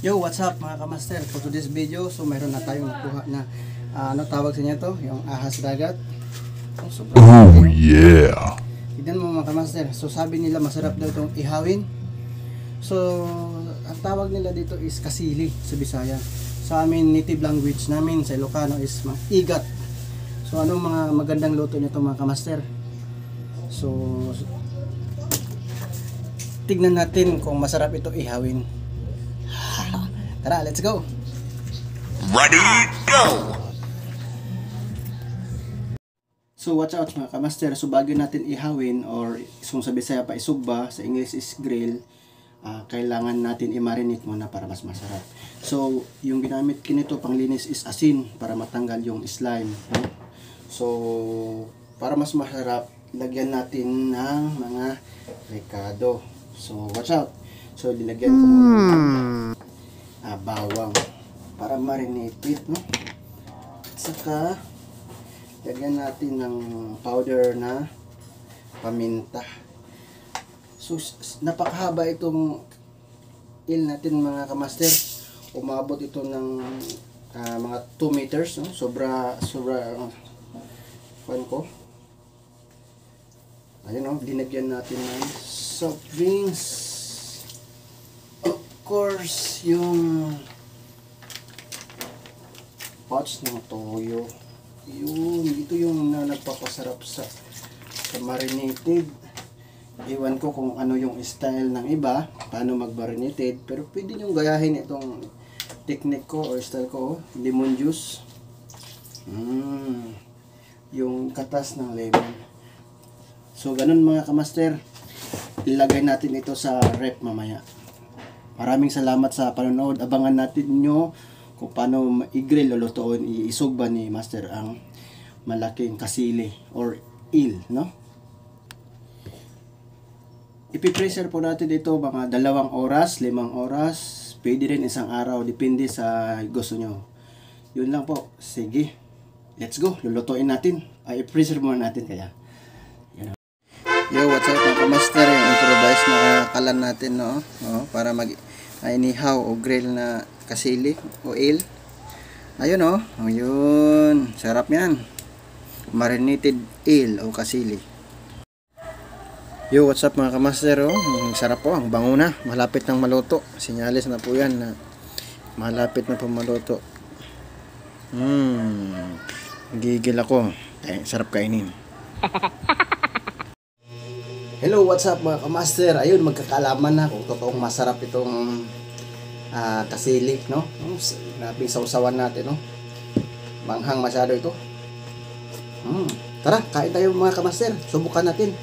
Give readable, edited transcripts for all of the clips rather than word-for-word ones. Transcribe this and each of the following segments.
Yo, what's up mga kamaster? For today's video, so mayroon na tayong nakuha na ano tawag sa niya to? Yung ahas dagat. Oh yeah. Tignan mo mga kamaster. So sabi nila masarap daw itong ihawin. So ang tawag nila dito is kasili sa Bisaya. Sa amin native language namin sa Ilocano is igat. So anong mga magandang luto nito mga kamaster? So tignan natin kung masarap ito ihawin. Tara, let's go! Ready, go! So watch out mga kamaster, so bago natin ihawin or kung sa Bisaya pa isugba, sa English is grill, kailangan natin i-marinate muna para mas masarap. So yung ginamit kinito panglinis is asin para matanggal yung slime. No? So para mas masarap, lagyan natin ng mga rekado. So watch out. So dilagyan ko muna bawang para marinated, no? At saka lagyan natin ng powder na paminta. So napakahaba itong il natin mga kamaster. Umabot ito ng mga 2 meters, no? Sobra fan ko. Ayun, no? Dinagyan natin ng soft drinks. Of course, yung pouch ng toyo. Yun, ito yung nagpapasarap sa marinated. Iwan ko kung ano yung style ng iba, paano mag-marinated, pero pwede nyo gayahin itong technique ko or style ko. Lemon juice. Yung katas ng lemon. So, ganun mga kamaster. Ilagay natin ito sa rep mamaya. Maraming salamat sa panonood. Abangan natin nyo kung paano i-grill o lutuin, iisugba ni Master ang malaking kasili or il, no? Ipipreser po natin dito mga 2 oras, 5 oras, pwede rin 1 araw, depende sa gusto nyo. Yun lang po. Sige, let's go, lulutuin natin. I-preser muna natin kaya. Yo, what's up mga kamaster, yung improvised na kalan natin, no? Para inihaw o grill na kasili o il. Ayun, oh. Ayun, sarap yan. Marinated il o kasili. Yo, what's up mga kamaster, oh. Ang sarap po, ang bango na. Malapit nang maluto. Sinyalis na po yan na malapit na po maluto. Gigil ako. Sarap kainin. Hello, what's up mga kamaster? Ayun, magkakalaman na kung totoong masarap itong kasili, no? Naping sausawan natin, no? Manghang masyado ito. Tara, kain tayo mga kamaster. Subukan natin.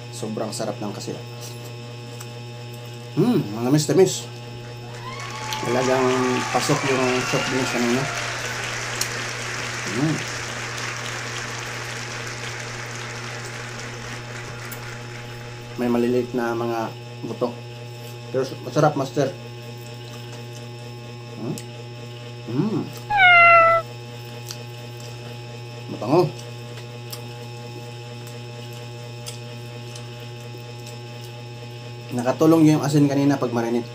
Sobrang sarap ng kasili. Mga tamis. Talagang pasok yung soft drinks kanina. May maliliit na mga buto. Pero masarap, master. Matango. Nakatulong yung asin kanina pag marinate.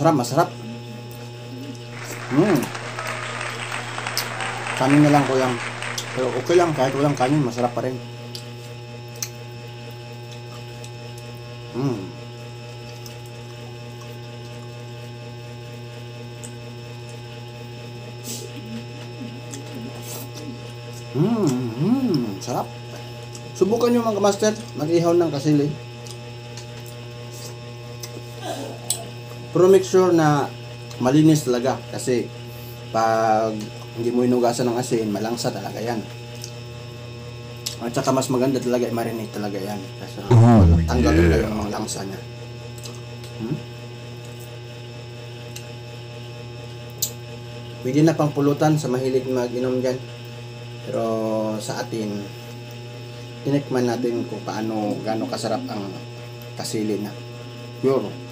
Masarap. Kanin na lang ko yan. Pero okay lang, kahit walang kanin, masarap pa rin. Sarap. Subukan nyo mga master, mag-ihaw ng kasili. Pero make sure na malinis talaga kasi pag hindi mo inugasan ng asin, malangsa talaga yan. At saka mas maganda talaga i-marinate talaga yan kasi tanggal talaga yung mga langsa niya. Pwede na pang pulutan sa mahilig mag-inom dyan. Pero sa atin, tinikman natin kung gaano kasarap ang kasili na pure.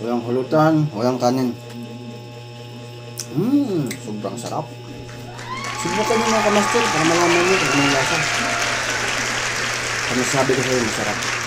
Walang hulutan, walang kanin. Sobrang sarap. Subukan nyo mga kamaster para malaman nyo kung anong lasa. Kung sabi ko sa'yo, masarap.